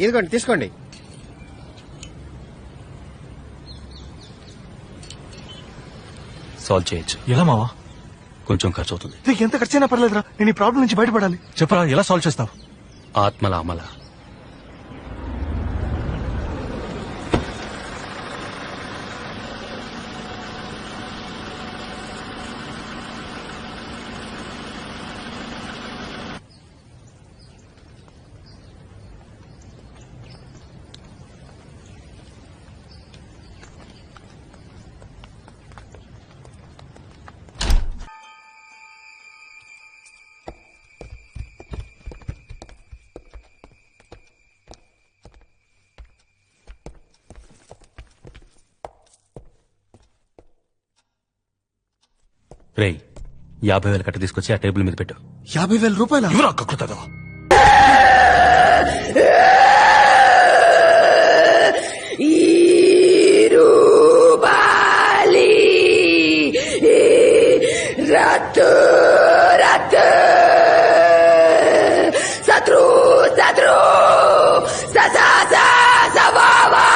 ఇదిగోండి తీసుకోండి. సాల్వ్ చేయొచ్చు. ఎలా మావా? కొంచెం ఖర్చు అవుతుంది. నీకు ఎంత ఖర్చైనా పర్లేదురా, నేను ఈ ప్రాబ్లం నుంచి బయటపడాలి. చెప్పరా, ఎలా సాల్వ్ చేస్తావు? ఆత్మల అమల. రేయ్, 50,000 కట్ట తీసుకొచ్చి ఆ టేబుల్ మీద పెట్టు. 50,000 రూపాయలు? ఎవరు కక్కుతుందో? Rato, rato, satru, satru, sa sa sa sa va va.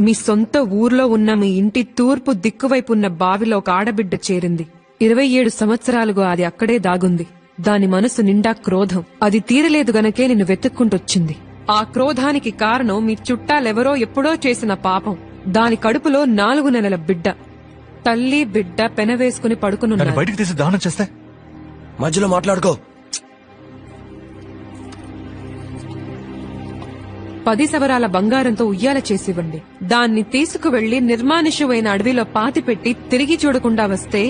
మీ సొంత ఊర్లో ఉన్న మీ ఇంటి తూర్పు దిక్కువైపు ఉన్న బావిలో ఒక ఆడబిడ్డ చేరింది. 27 సంవత్సరాలుగా అది అక్కడే దాగుంది. దాని మనసు నిండా క్రోధం. అది తీరలేదు గనకే నిన్ను వెతుక్కుంటొచ్చింది. ఆ క్రోధానికి కారణం మీ చుట్టాలెవరో ఎప్పుడో చేసిన పాపం. దాని కడుపులో 4 నెలల బిడ్డ. తల్లి బిడ్డ పెనవేసుకుని పడుకునున్నారు. బయటికి తీసి దానం చేస్తే మధ్యలో మాట్లాడుకో. 10 సవరాల బంగారంతో ఉయ్యాల చేసివ్వండి. దాన్ని తీసుకువెళ్లి నిర్మానుష్యమైన అడవిలో పాతిపెట్టి తిరిగి చూడకుండా వస్తే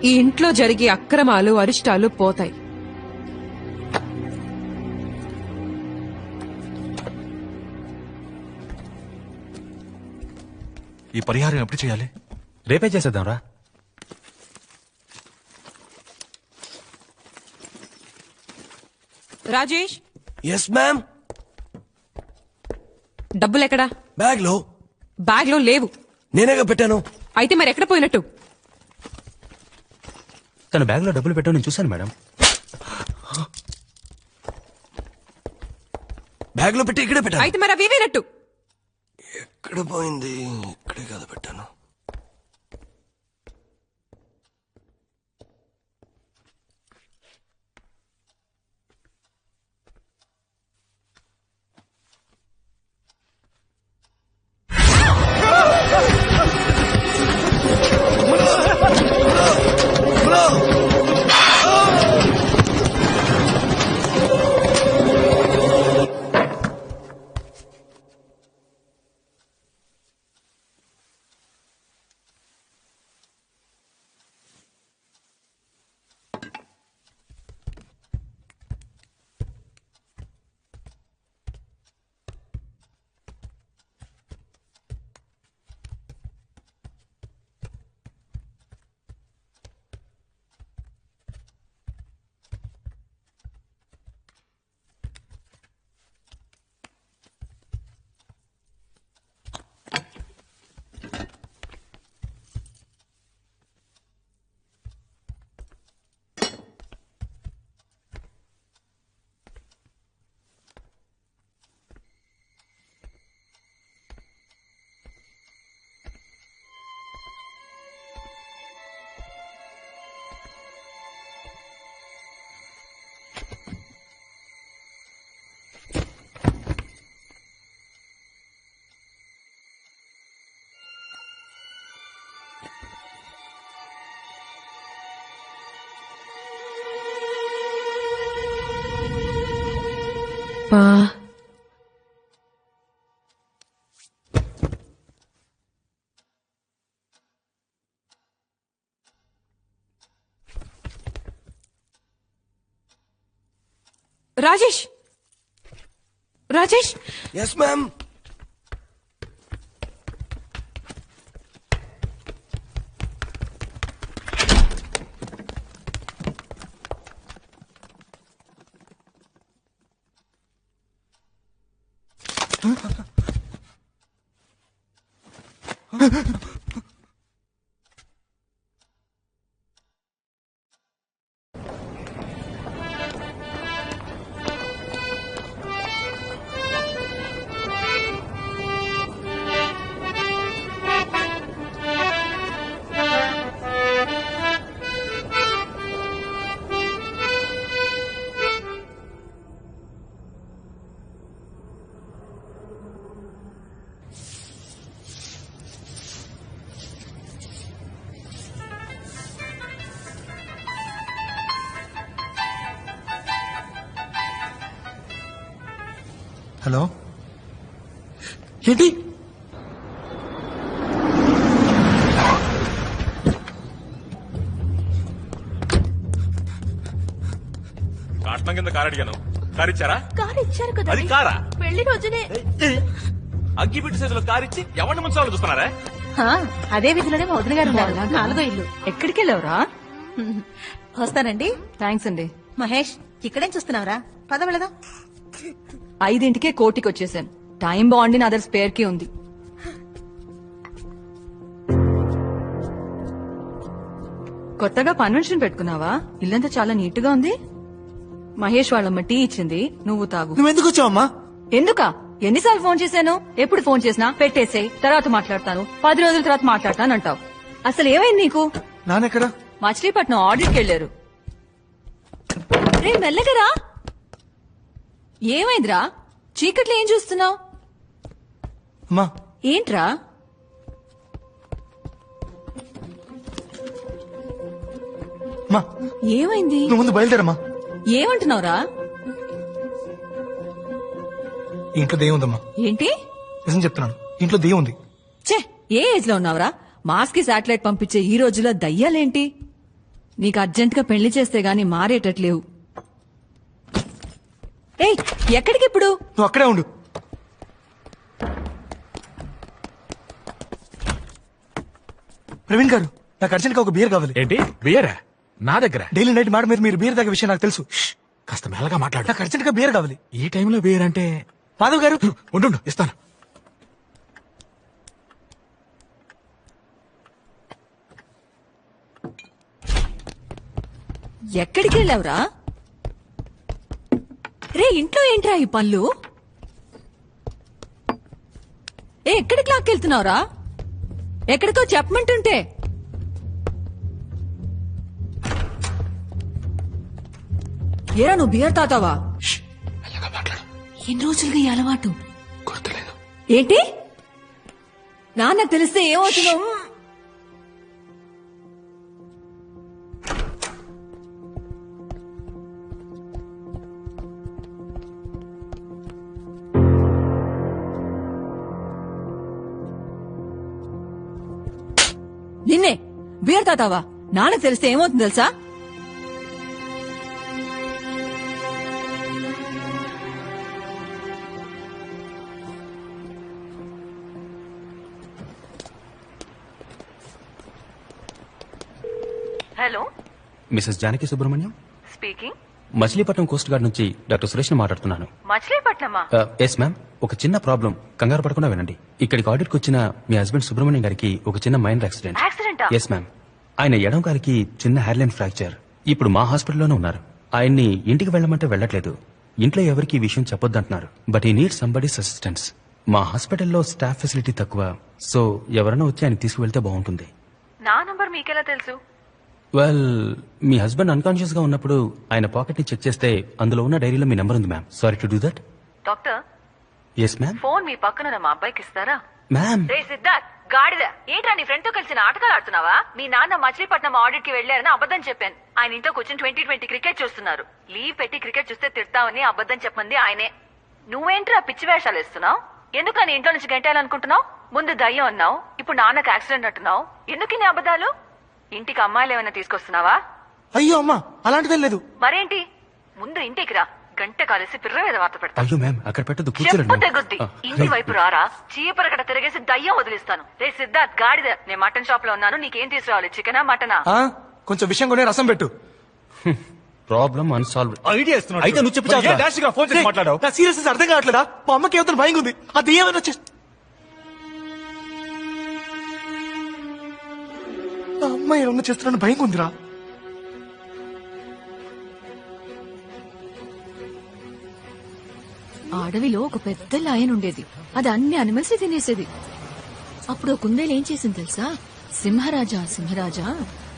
ఈ ఇంట్లో జరిగే అక్రమాలు అరిష్టాలు పోతాయి. ఈ పరిహారం ఎప్పుడు చేయాలి? రేపే చేసేద్దాంరా. Rajesh, yes ma'am. డబ్బులెక్కడా? బ్యాగ్ లో. బ్యాగ్ లో లేవు. నేనేగా పెట్టాను. అయితే మరి ఎక్కడ పోయినట్టు? తన బ్యాగ్ లో డబ్బులు పెట్టావు, నేను చూశాను మేడం. బ్యాగ్ లో పెట్టి ఇక్కడే పెట్టాను. అయితే మరి అవి వేనట్టు? ఎక్కడ పోయింది? ఇక్కడే కదా పెట్టాను. పా Rajesh Rajesh yes ma'am. Hello ఏంటి కాట్నం కింద కారు అడిగాను. కారు ఇచ్చారా? కారు ఇచ్చారు కదా అది కారా? పెళ్లి రోజునే అగ్గి పెట్టి సైజులో కారు ఇచ్చి ఎవరిని ముంచాలో చూస్తున్నారా? అదే వీధిలోనే మా వదిన గారు ఉన్నారు. 4వ ఇల్లు. ఎక్కడికి వెళ్ళావురా? వస్తానండి. థ్యాంక్స్ అండి. మహేష్ ఇక్కడేం చూస్తున్నావురా? పద వెళదాం. 5ంటికే కోటికి వచ్చేసాను. టైం బాగుండి నా దగ్గర స్పేర్ కి ఉంది. కొత్తగా కన్వెన్షన్ పెట్టుకున్నావా? ఇల్లంతా చాలా నీట్ గా ఉంది. మహేష్ వాళ్ళమ్మ టీ ఇచ్చింది, నువ్వు తాగు. నువ్వెందుకు వచ్చావమ్మా? ఎందుకా? ఎన్నిసార్లు ఫోన్ చేశాను? ఎప్పుడు ఫోన్ చేసినా పెట్టేసేయ్, తర్వాత మాట్లాడతాను, 10 రోజుల తర్వాత మాట్లాడతాను అంటావు. అసలు ఏమైంది నీకు? నాన్నెక్కడా? మచిలీపట్నం ఆడిట్కి వెళ్లారు. రే మెల్లగరా. ఏమైందిరా? చీకట్లో ఏం చూస్తున్నావు? అమ్మా ఏంట్రా? అమ్మా ఏమైంది? నువ్వు ముందు బయలుదేరమ్మా. ఏమంటున్నావురా? ఇంట్లో దెయ్యం ఉందమ్మా. ఏంటి? నిజం చెప్తున్నాను, ఇంట్లో దెయ్యం ఉంది. ఛే, ఏ ఏజ్ లో ఉన్నావురా? మాస్ కి శాటిలైట్ పంపించే ఈ రోజుల్లో దయ్యాలేంటి? నీకు అర్జెంట్ గా పెళ్లి చేస్తే గాని మారేటట్లేవు. ఏయ్, ఎక్కడికి ఇప్పుడు? నువ్వు అక్కడే ఉండు. ప్రవీణ్ గారు, నాకు అర్జెంట్ గా ఒక బియర్ కావాలి. ఏంటి బియరా? నా దగ్గర డైలీ నైట్ మాట మీద మీరు బియర్ తాగే విషయం నాకు తెలుసు. కాస్త మెల్లగా మాట్లాడు. నాకు అర్జెంట్ గా బియర్ కావాలి. ఈ టైంలో బియర్ అంటే? మాధవ్ గారు ఉండు ఇస్తాను. ఎక్కడికి వెళ్ళావురా? రే, ఇంట్లో ఏంట్రా ఈ పళ్ళు? ఎక్కడికి లాక్కెళ్తున్నావురా? ఎక్కడికో చెప్పమంటుంటే. ఏరా, నువ్వు బియర్ తాతావా? మెల్లగా మాట్లాడు. ఎన్ని రోజులుగా ఈ అలవాటు? గుర్తులేదు. ఏంటి? నాన్నకు తెలిస్తే ఏమవుతుందో? నిన్నే బియర్ తాతావా? నాన్నకు తెలిస్తే ఏమవుతుంది తెలుసా? Hello, Mrs Janaki Subrahmanyam, speaking. Machilipatnam coast guard నుంచి డాక్టర్ సురేష్ ని మాట్లాడుతున్నాను. మచిలీపట్నమా? ఎస్ మ్యామ్, ఒక చిన్న ప్రాబ్లం, కంగారు పడకుండా వినండి. ఇక్కడికి ఆడిట్కి వచ్చిన మీ హస్బెండ్ సుబ్రహ్మణ్యం గారికి ఒక చిన్న మైనర్ యాక్సిడెంట్. యాక్సిడెంటా? ఎస్ మ్యామ్, ఆయన ఎడం కాలికి చిన్న హెయిర్లైన్ ఫ్రాక్చర్. ఇప్పుడు మా హాస్పిటల్లోనే ఉన్నారు. ఆయన్ని ఇంటికి వెళ్ళమంటే వెళ్ళట్లేదు. ఇంట్లో ఎవరికి ఈ విషయం చెప్పొద్దంటున్నారు. బట్ ఈ నీడ్ సంబడీస్ అసిస్టెన్స్. మా హాస్పిటల్లో స్టాఫ్ ఫెసిలిటీ తక్కువ, సో ఎవరైనా వచ్చి ఆయన తీసుకువెళ్తే బాగుంటుంది. నా నంబర్ మీకెలా తెలుసు? వెల్, మీ హస్బెండ్ అన్కాన్షియస్ గా ఉన్నప్పుడు ఆయన పాకెట్ ని చెక్ చేస్తే అందులో ఉన్న డైరీలో మీ నెంబర్ ఉంది ma'am. Sorry to do that. Doctor, yes ma'am. Phone మీ పక్కన మా అబ్బాయికి ఇస్తారా? మ్యామ్, రే సిద్ధార్థ్, గాడిద, ఏంట్రా నీ ఫ్రెండ్ తో కలిసి నాటకాలు ఆడుతున్నావా? మీ నాన్న మచిలీపట్నం ఆడిట్ కి వెళ్లారని అబద్ధం చెప్పాను. ఆయన ఇంట్లో కూర్చొని 2020 క్రికెట్ చూస్తున్నారు. లీవ్ పెట్టి క్రికెట్ చూస్తే తిడతావని అబద్ధం చెప్పండి ఆయనే. నువ్వేంట్రా పిచ్చి వేషాలు ఇస్తున్నావు? ఎందుకని ఇంట్లో నుంచి గంటేయాలనుకుంటున్నావు? ముందు దయ్యం అన్నావు, ఇప్పుడు నాన్నకు యాక్సిడెంట్ అంటున్నావు. ఎందుకు ఇన్ని అబద్ధాలు? ఇంటికి అమ్మాయిలు ఏమైనా తీసుకొస్తున్నావా? అయ్యో అమ్మా అలాంటిదేం లేదు. మరేంటి? ముందు ఇంటికి రా, గంట కాలేసి పిర్ర మీద వార్త పెడతా. అయ్యో మ్యామ్ అక్కడ పెట్టదు చెప్పు కూర్చోండి తెగుద్ది. ఇంటి వైపు రారా, చీపరకట తిరిగేసి దయ్యం వదిలిస్తాను. రే సిద్ధార్థ్ గాడిద, నేను మటన్ షాప్ లో ఉన్నాను, నీకేం తీసుకురావాలి? చికెనా మటనా? కొంచెం విషయం కొనే రసం పెట్టు. Problem unsolved. ఐడియా ఇస్తున్నాడు. అయితే నువ్వు చెప్పు చాలు. డాష్ గా ఫోన్ చేసి మాట్లాడావు. నా సీరియస్ అర్థం కావట్లేదా? మా అమ్మకి ఏమైనా భయం ఉంది. అది ఏమైనా వచ్చేసి ఆ అమ్మాయి ఏమన్నా చేస్తున్నాను భయం ఉందిరా. అడవిలో ఒక పెద్ద లయన్ ఉండేది. అది అన్ని అనిమల్స్ తినేసేది. అప్పుడు ఒక కుందేలు ఏం చేసింది తెలుసా? సింహరాజా సింహరాజా,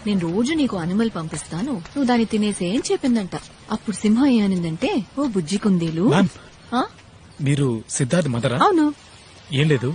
నేను రోజు నీకు అనిమల్ పంపిస్తాను, నువ్వు దాన్ని తినేసే అని చెప్పిందంట. అప్పుడు సింహం ఏమనిందంటే, ఓ బుజ్జి కుందేలు. మ్యామ్, ఆ? మీరు సిద్ధార్థ్ మదరా? అవును. ఏం లేదు,